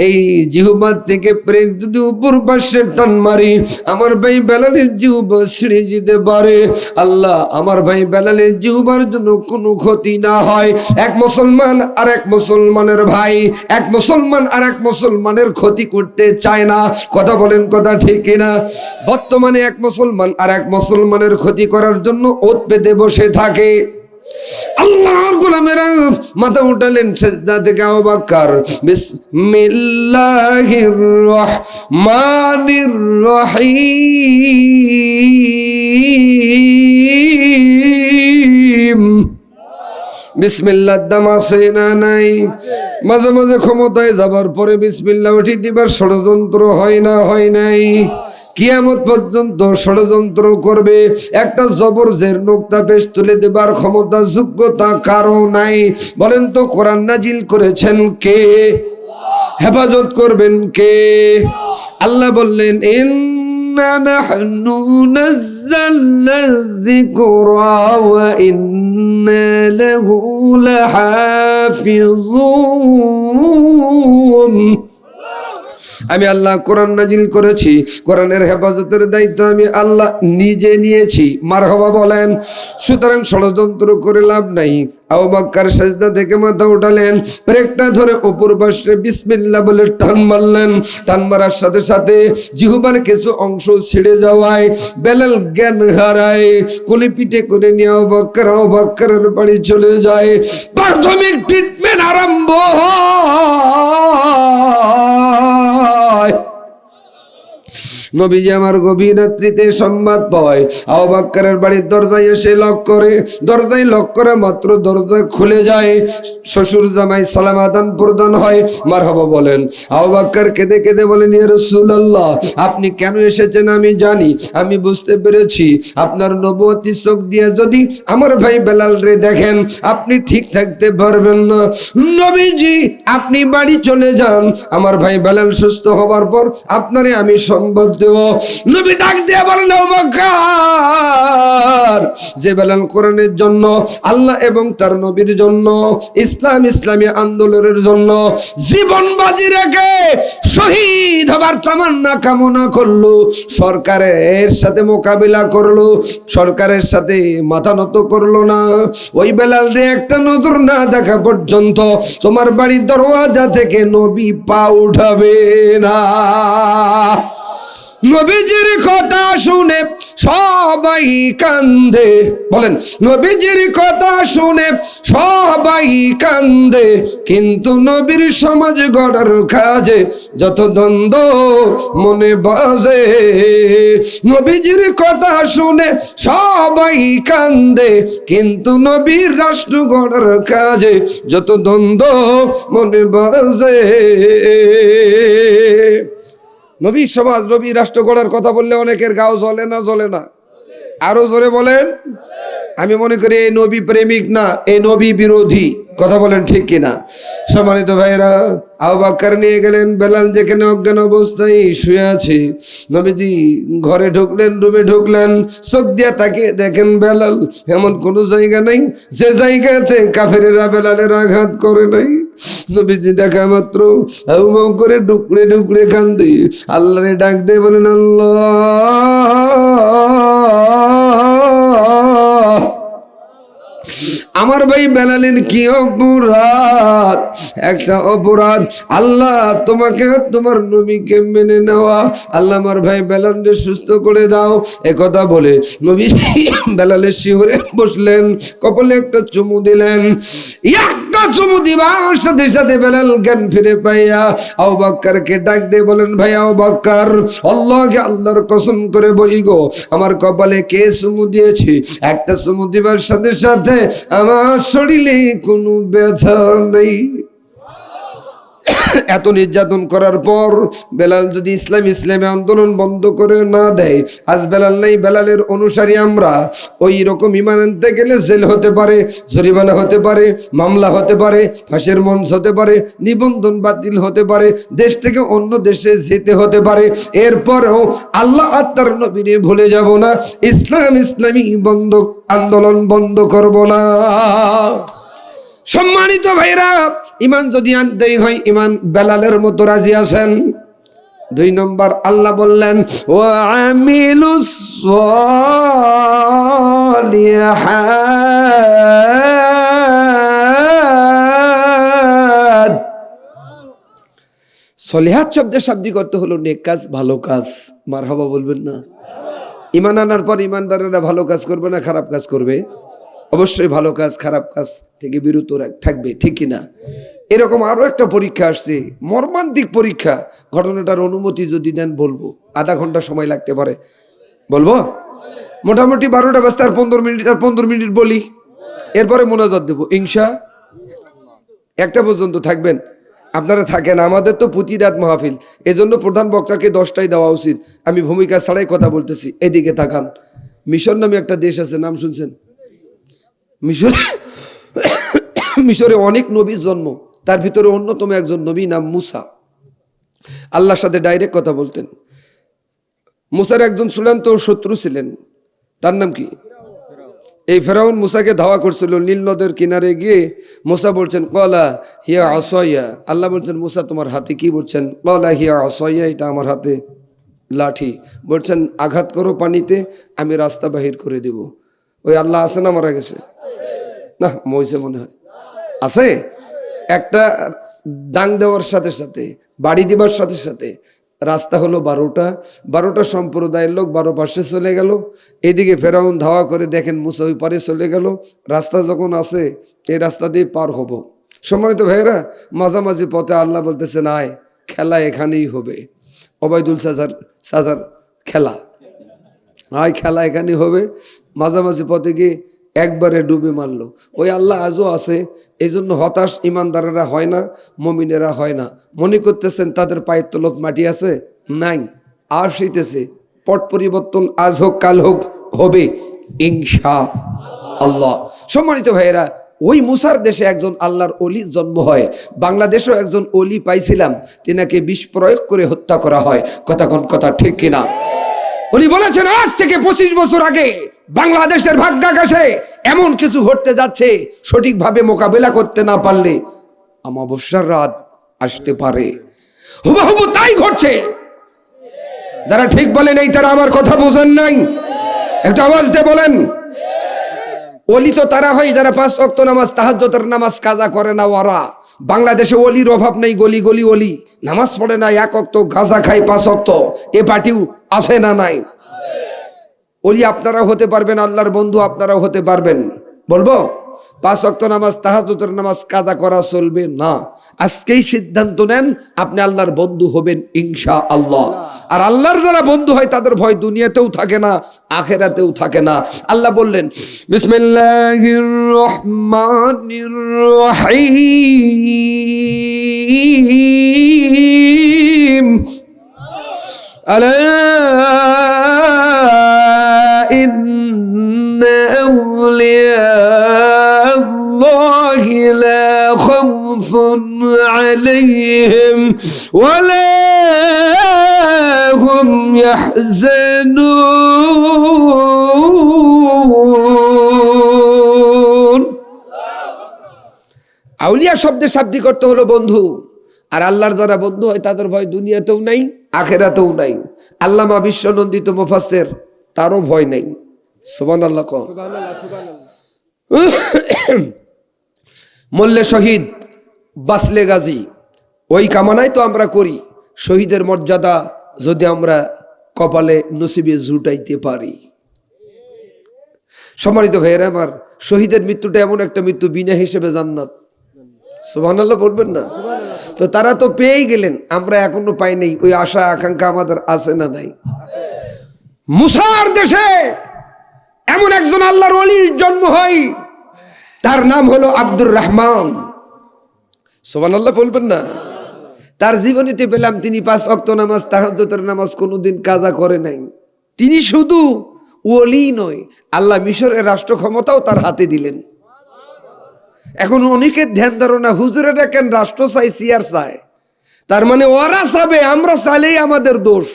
এই জিহ্বার থেকে প্রেক যদি উপর পাশে টান মারি, আমার ভাই বেলালের জিহ্বা ছিঁড়ে যেতে পারে। আল্লাহ, আমার ভাই বেলালের জিহ্বার জন্য কোনো ক্ষতি না হয়। এক মুসলমান আর এক মুসলমানের ভাই, এক মুসলমান আর এক মুসলমানের ক্ষতি করতে চায় না। কথা বলেন, কথা ঠিক কিনা? বর্তমানে এক মুসলমান আর এক মুসলমানের ক্ষতি করার জন্য ওত পেতে বসে থাকে। আল্লাহর গোলামেরা মাথা উঠালেন সিজদা থেকে। আবু বকর বিসমিল্লাহির রহমানির রহিম, বিসমিল্লাহ দাম আছে না নাই? মাঝে মাঝে ক্ষমতায় যাবার পরে বিসমিল্লাহ উঠি দিবার ষড়যন্ত্র হয় না, হয় নাই? কিয়ামত পর্যন্ত ষড়যন্ত্র করবে। একটা জবর জের নোক্তা পেশ তুলে দেবার ক্ষমতা যোগ্যতা কারো নাই। বলেন তো, কোরআন নাজিল করেছেন কে? হেফাজত করবেন কে? আল্লাহ বললেন, ইন্না নাহনু নাযালনা যিকরা ওয়া ইন্না লাহু লাহাফিজুন। আমি আল্লাহ কোরআন নাজিল করেছি, কোরআনের হেফাজতের দায়িত্ব আমি আল্লাহ নিজে নিয়েছি। মারহাবা বলেন। সুতরাং ষড়যন্ত্র করে লাভ নাই। আবু বকর সিজদা থেকে মাথা উঠালেন, ব্রেকটা ধরে উপর পাশে বিসমিল্লাহ বলে টান মারলেন। টান মারার সাথে সাথে জিহ্বার কিছু অংশ ছিঁড়ে যাওয়ায় বেলাল জ্ঞান হারায়। কোলে পিঠে করে নিয়ে আবু বকরের বাড়ি চলে যায়। প্রাথমিক ট্রিটমেন্ট আরম্ভ হয়। নবীজি আমার গভীর রাত্রিতে সংবাদ পায় আবু বকরের বাড়ির দরজায় এসে লক করে। দরজায় লক করা মাত্র দরজা খুলে যায়। শ্বশুর জামাই সালাম আদান প্রদান হয়। মারহাবা বলেন। আবু বকর কেঁদে কেঁদে বলেন, ইয়া রাসূলুল্লাহ, আপনি কেন এসেছেন আমি জানি, আমি বুঝতে পেরেছি। আপনার নবুয়তি চোখ দিয়ে যদি আমার ভাই বেলাল রে দেখেন, আপনি ঠিক থাকতে পারবেন না। নবীজি, আপনি বাড়ি চলে যান, আমার ভাই বেলাল সুস্থ হবার পর আপনারে আমি সংবাদ দেব। নবী ডাক দিয়ে বলেন, আবু বকর, যে বেলাল কোরআনের জন্য, আল্লাহ এবং তার নবীর জন্য, ইসলামী আন্দোলনের জন্য জীবন বাজি রেখে শহীদ হবার তামান্না কামনা করলো, সরকারের সাথে মোকাবিলা করলো, সরকারের সাথে মাথা নত করলো না, ওই বেলাল রে একটা নজর না দেখা পর্যন্ত তোমার বাড়ির দরওয়াজা থেকে নবী পা উঠাবে না। নবীজির কথা শুনে সবাই কান্দে, বলেন নবীজির কথা শুনে সবাই কান্দে, কিন্তু নবীর সমাজ গড়ার কাজে যত দ্বন্দ্ব মনে বাজে। নবীজির কথা শুনে সবাই কান্দে, কিন্তু নবীর রাষ্ট্র গড়ার কাজে যত দ্বন্দ্ব মনে বাজে। নবী সমাজ নবী রাষ্ট্র গড়ার কথা বললে অনেকের গাও জ্বলে না, জ্বলে না? আরো জোরে বলেন। আমি মনে করি এই নবী প্রেমিক না, এই নবী বিরোধী। কথা বলেন ঠিক কিনা? সম্মানিত ভাইরা, আবু বকর নিয়ে গেলেন, বেলাল যেখানে অজ্ঞান অবস্থায় শুয়ে আছে, নবীজি ঘরে ঢুকলেন, রুমে ঢুকলেন, চোখ দিয়ে তাকিয়ে দেখেন বেলাল এমন কোনো জায়গা নাই যে জায়গাতে কাফেরেরা বেলালের আঘাত করে নাই। নবীজি দেখা মাত্র আবু বকর ডুকরে ডুকরে কান্দে, আল্লাহরে ডাক দিয়ে বলেন, আল্লাহ, আমার ভাই বেলালের কি অপরাধ? একটা অপরাধ আল্লাহ তোমাকে তোমার নবীকে মেনে নেওয়া। আল্লাহ আমার ভাই বেলালকে সুস্থ করে দাও। একথা বলে নবী বেলালের শিহরে বসলেন, কপালে একটা চুমু দিলেন। একটা চুমু দিবার সাথে সাথে বেলাল জ্ঞান ফিরে পাইয়া আবু বকরকে ডাক দিয়ে বলেন, ভাই আবু বকর, আল্লাহকে আল্লাহর কসম করে বলি গো, আমার কপালে কে চুমু দিয়েছে? একটা চুমু দিবার সাথে সাথে আমার শরীরে কোনো ব্যথা নেই। এত নির্যাতন করার পর বেলাল যদি ইসলামী আন্দোলন বন্ধ করে না দেয়, আজ বেলাল নেই, বেলালের অনুসারী আমরা, ওই রকম ঈমান আনতে গেলে জেল হতে পারে, জরিমানা হতে পারে, মামলা হতে পারে, ফাঁসির মঞ্চ হতে পারে, নিবন্ধন বাতিল হতে পারে, দেশ থেকে অন্য দেশে যেতে হতে পারে। এরপরেও আল্লাহ আর তার নবীরে ভুলে যাব না, ইসলামী আন্দোলন বন্ধ করব না। সম্মানিত ভাইরা, ঈমান যদি আনতেই হয়, ঈমান বেলালের মতো রাজি আছেন? 2 নম্বর আল্লাহ বললেন, ওয়া আমিলুস সলিহাত। সলিহাত শব্দের শাব্দিক অর্থ হলো নেক কাজ, ভালো কাজ। মারহাবা বলবেন না? ঈমান আনার পর ঈমানদারেরা ভালো কাজ করবে না খারাপ কাজ করবে? অবশ্যই ভালো কাজ খারাপ কাজ থেকে বিরত থাকবে, ঠিক কিনা? এরকম আরো একটা পরীক্ষা আসছে, মর্মান্তিক পরীক্ষা। ঘটনাটার অনুমতি যদি দেন বলবো, আধা ঘন্টা সময় লাগতে পারে, বলবো? মোটামুটি 12টা বাজতে আর 15 মিনিট বলি, এরপরে মোনাজাত দেবো ইনশা। 1টা পর্যন্ত থাকবেন আপনারা, থাকেন। আমাদের তো প্রতি রাত মাহফিল, এজন্য প্রধান বক্তাকে 10টায় দেওয়া উচিত। আমি ভূমিকা ছাড়াই কথা বলতেছি। এদিকে তাকান। মিশর নামে একটা দেশ আছে, নাম শুনছেন? মিশরে অনেক নবীর জন্ম, তার ভিতরে অন্যতম একজন নবী নাম মুসা। আল্লাহর সাথে ডাইরেক্ট কথা বলতেন। মুসার একজন চূড়ান্ত শত্রু ছিলেন, তার নাম কি? এই ফেরাউন মুসাকে ধাওয়া করছিল। নীল নদের কিনারে গিয়ে মুসা বলছেন, কলা হিয়া আসয়া। আল্লাহ বলছেন, মুসা তোমার হাতে কি? বলছেন, কলা হিয়া আসয়া, এটা আমার হাতে লাঠি। বলছেন, আঘাত করো পানিতে, আমি রাস্তা বাহির করে দেব। ওই আল্লাহ আছে না মারা গেছে? না, মইছে মনে হয়। আছে? একটা ডাং দেওয়ার সাথে সাথে, বাড়ি দেবার সাথে সাথে রাস্তা হলো 12টা সম্প্রদায়ের লোক 12 পাশে চলে গেল। এদিকে ফেরাউন ধাওয়া করে, দেখেন মুসা ওই পারে চলে গেল। রাস্তা যখন আছে, এই রাস্তা দিয়ে পার হব। সম্মানিত ভাইয়েরা, মাঝামাঝি পথে আল্লাহ বলতেছে, আয়, খেলা এখানেই হবে। ওবায়দুল সাজার খেলা, আয় খেলা এখানেই হবে। মাঝামাঝি পথে গিয়ে একবারে ডুবে মারলো। ওই আল্লাহ আজও আছে। এই জন্য হতাশ ইমানদারেরা হয় না, মুমিনেরা হয় না। মনে করতেছেন তাদের পায়ের তলত মাটি আছে? নাই, আসিতেছে। পট পরিবর্তন আজ হোক কাল হোক হবে ইনশাআল্লাহ। সম্মানিত ভাইয়েরা, ওই মুসার দেশে একজন আল্লাহর অলি জন্ম হয়। বাংলাদেশেও একজন অলি পাইছিলাম, তিনাকে বিষ প্রয়োগ করে হত্যা করা হয়। কথা ঠিক কিনা? উনি বলেছেন, আজ থেকে 25 বছর আগে বাংলাদেশের ভাগ্যাকাশে এমন কিছু ঘটতে যাচ্ছে, সঠিকভাবে মোকাবেলা করতে না পারলে অমাবস্যার রাত আসতে পারে। হুবহু তাই ঘটছে। যারা ঠিক বলেন এই, তারা আমার কথা বোঝেন নাই। একটা আওয়াজ দিয়ে বলেন। ওলি তো তারা হয় যারা 5 ওয়াক্ত নামাজ, তাহাজ্জুদের নামাজ কাজা করে না। ওরা বাংলাদেশে ওলির অভাব নেই, গলি গলি ওলি, নামাজ পড়ে না, 1 ওয়াক্ত গাঁজা খায় 5 ওয়াক্ত, এ পার্টিও আছে না নাই? ওলি আপনারাও হতে পারবেন, আল্লাহর বন্ধু আপনারাও হতে পারবেন। বলবো 5 ওয়াক্ত নামাজ, তাহাজ্জুদের নামাজ কাজা করা চলবে না। আজকেই সিদ্ধান্ত নেন আপনি আল্লাহর বন্ধু হবেন ইনশাআল্লাহ। আর আল্লাহর যারা বন্ধু হয় তাদের ভয় দুনিয়াতেও থাকে না, আখিরাতেও থাকে না। আল্লাহ বললেন বিসমিল্লাহির রহমানির রহিম, আলা ইন্না আউলিয়া আল্লাহি লা খাউফুন আলাইহিম ওয়া লা হুম ইয়াহজানুন। আউলিয়া শব্দের শাব্দিক অর্থ হলো বন্ধু। আর আল্লাহর যারা বন্ধু হয় তাদের ভয় দুনিয়াতেও নাই, আখিরাতেও নাই। আল্লামা বিশ্বনন্দিত মুফাসসির, তারও ভয় নাই। সুবহানাল্লাহ কও। মল্লে শহীদ, বাসলে গাজী, ওই কামনাই তো আমরা করি। শহীদের মর্যাদা যদি আমরা কপালে নসিবে জুটাইতে পারি। সম্মানিত ভাইয়েরা আমার, শহীদের মৃত্যুটা এমন একটা মৃত্যু, বিনা হিসেবে জান্নাত। সুবহানাল্লাহ বলবেন না? তো তারা তো পেয়েই গেলেন, আমরা এখনো পাই নাই। ওই আশা আকাঙ্ক্ষা আমাদের আছে না নাই? মুসার দেশে এমন একজন আল্লাহর ওলির জন্ম হয়, তার নাম হলো আব্দুর রহমান। সুবহানাল্লাহ বলবেন না? তার জীবনীতে পেলাম তিনি 5 ওয়াক্ত নামাজ, তাহাজ্জুদের নামাজ কোনোদিন কাজা করে নাই। তিনি শুধু ওলি নয়, আল্লাহ মিশরের রাষ্ট্র ক্ষমতাও তার হাতে দিলেন। এখন অনেকের ধ্যান ধারণা, হুজুরেরা কেন রাষ্ট্র চাই, সিয়ার চায়, তার মানে ওরা চাবে, আমরা চাইলেই আমাদের দোষ।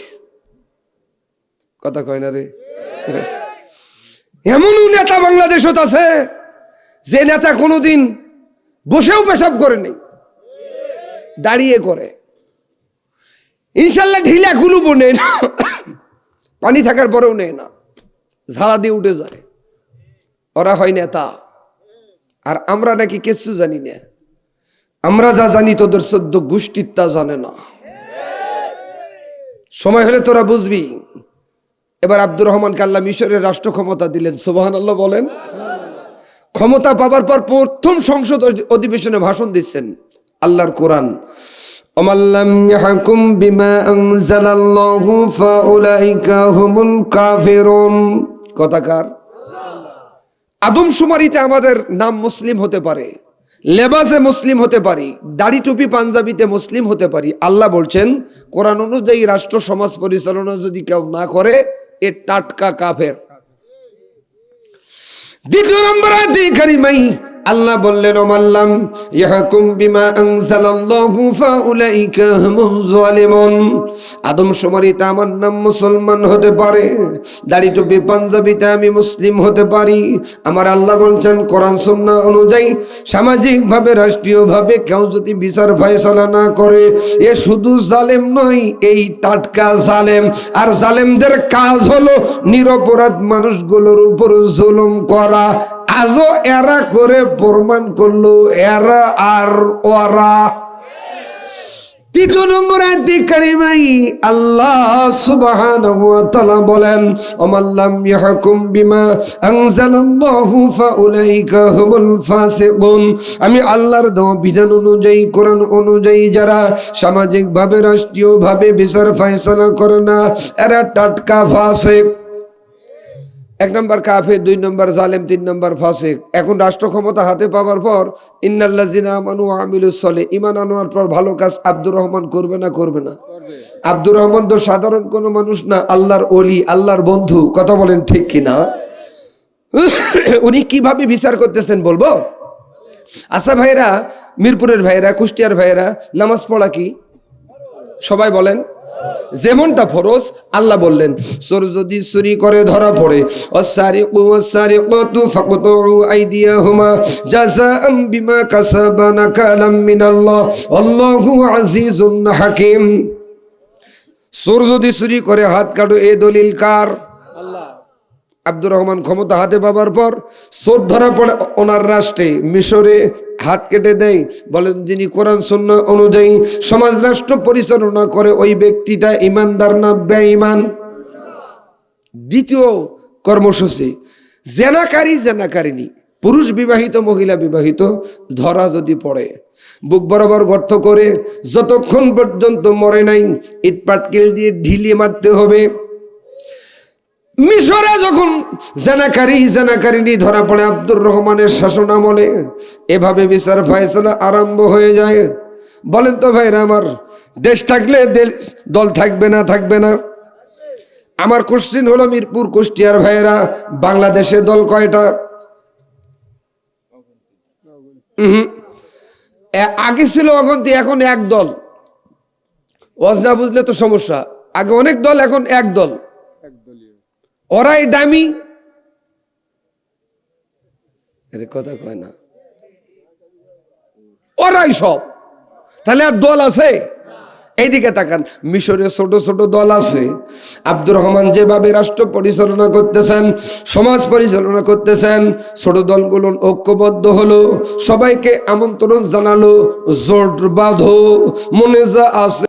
কথা কয় না রে? এমন নেতা বাংলাদেশত আছে যে নেতা কোনোদিন বসেও পেশাব করে নেই, দাঁড়িয়ে করে। ইনশাল্লাহ ঢিলা কুলুবো নেই না, পানি থাকার পরেও নেই না, ঝাড়া দিয়ে উঠে যায়। ওরা হয় নেতা, আর আমরা নাকি কিছু জানি না। আমরা যা জানি তোদের 14 গোষ্ঠীর তা জানে না। সময় হলে তোরা বুঝবি। এবার আব্দুর রহমানকে আল্লাহ মিশরের রাষ্ট্র ক্ষমতা দিলেন। সুবহানাল্লাহ বলেন। ক্ষমতা পাবার পর প্রথম সংসদ অধিবেশনে ভাষণ দিচ্ছেন আল্লাহর কোরআন, আমাল্লাম ইয়াহকুম বিমা আনজালাল্লাহু ফাউলাইকা হুমুল কাফিরুন। কথাকার আদমশুমারিতে আমাদের নাম মুসলিম হতে পারে, লেবাসে মুসলিম হতে পারি, দাড়ি টুপি পাঞ্জাবিতে মুসলিম হতে পারি। আল্লাহ বলছেন কোরআন অনুযায়ী রাষ্ট্র সমাজ পরিচালনা যদি কেউ না করে, এ টাটকা কাফের। দ্বিতীয় নম্বর আয়াতে কারিমাই আল্লাহ বললেন ওমাল্লাম ইয়াহকুম বিমা আনজালাল্লাহু ফাউলাইকা হুমুজ জালিমুন। আদমশুমারিতে আমার নাম মুসলমান হতে পারে, দাড়ি টুপি পাঞ্জাবিতে আমি মুসলিম হতে পারি। আমার আল্লাহ বলছেন কোরআন সুন্নাহ অনুযায়ী সামাজিকভাবে, রাষ্ট্রীয়ভাবে কেউ যদি বিচার ফয়সালা না করে, এ শুধু জালেম নয়, এই টাটকা জালেম। আর জালেমদের কাজ হলো নিরপরাধ মানুষগুলোর উপর জুলুম করা। আজও এরা করে প্রমাণ করলো এরা আর ওরা। তৃতীয় নম্বর আয়াতে কারিমাই আল্লাহ সুবহানাহু ওয়া তাআলা বলেন ওমাল্লাম ইয়াহকুম বিমা আনজালাল্লাহু ফাউলাইকা হুমুল ফাসিকুন। আমি আল্লাহর দেওয়া বিধান অনুযায়ী, কোরআন অনুযায়ী যারা সামাজিকভাবে, রাষ্ট্রীয়ভাবে বিচার ফয়সালা করে না, এরা টাটকা ফাসিক। 1 নম্বর কাফের, 2 নম্বর জালেম, 3 নম্বর ফাসিক। এখন রাষ্ট্র ক্ষমতা হাতে পাওয়ার পর ইন্নাল্লাযিনা আমানু ওয়া আমিলুস সলিহ, ঈমান আনার পর ভালো কাজ আব্দুর রহমান করবে না? করবে না? আব্দুর রহমান তো সাধারণ কোনো মানুষ না, আল্লাহর ওলি, আল্লাহর বন্ধু। কথা বলেন ঠিক কিনা? উনি কিভাবে বিচার করতেছেন বলবো? আচ্ছা ভাইরা, মিরপুরের ভাইরা, কুষ্টিয়ার ভাইরা, নামাজ পড়া কি সবাই বলেন? যেমনটা ফরজ, আল্লাহ বললেন চোর যদি চুরি করে ধরা পড়ে, ওয়াসারিকু ওয়াসারিকাতু ফাকতু আইদিয়াহুমা জাযাআম বিমা কাসাবা নাকালাম মিনাল্লাহ আল্লাহু আজিজুন হাকীম। চোর যদি চুরি করে হাত কাটো, এ দলিল কার? আল্লাহ। আব্দুর রহমান ক্ষমতা হাতে পাবার পর চোর ধরা পড়ে ওনার রাষ্ট্রে, মিশরে হাত কেটে দেয়। বলেন যিনি কোরআন সুন্নাহ অনুযায়ী সমাজ রাষ্ট্র পরিচালনা করে ওই ব্যক্তিটা ইমানদার না বেঈমান? দ্বিতীয় কর্মসূচি, জেনাকারিনী পুরুষ বিবাহিত মহিলা বিবাহিত ধরা যদি পড়ে, বুক বরাবর গর্ত করে যতক্ষণ পর্যন্ত মরে নাই ইট পাটকেল দিয়ে ঢিলিয়ে মারতে হবে। মিশরে যখন জেনাকারিনী ধরা পড়ে আব্দুর রহমানের শাসন আমলে, এভাবে বিচার ফয়সালা আরম্ভ হয়ে যায়। বলেন তো ভাইরা আমার, দেশ থাকলে দল থাকবে না? থাকবে না? আমার কোশ্চিন হলো মিরপুর কুষ্টিয়ার ভাইরা, বাংলাদেশে দল কয়টা? আগে ছিল অগন্তি, এখন এক দল। ওয়াজ না বুঝলে তো সমস্যা। আগে অনেক দল, এখন এক দল। ওরাই দামি, কথা কয় না, ওরাই সব। তাহলে আর দল আছে? এইদিকে তাকান, মিশরে ছোট ছোট দল আছে। আব্দুর রহমান যেভাবে রাষ্ট্র পরিচালনা করতেছেন, সমাজ পরিচালনা করতেছেন, ছোট দলগুলো ঐক্যবদ্ধ হলো, সবাইকে আমন্ত্রণ জানালো, জোট বাঁধো, মনে যা আছে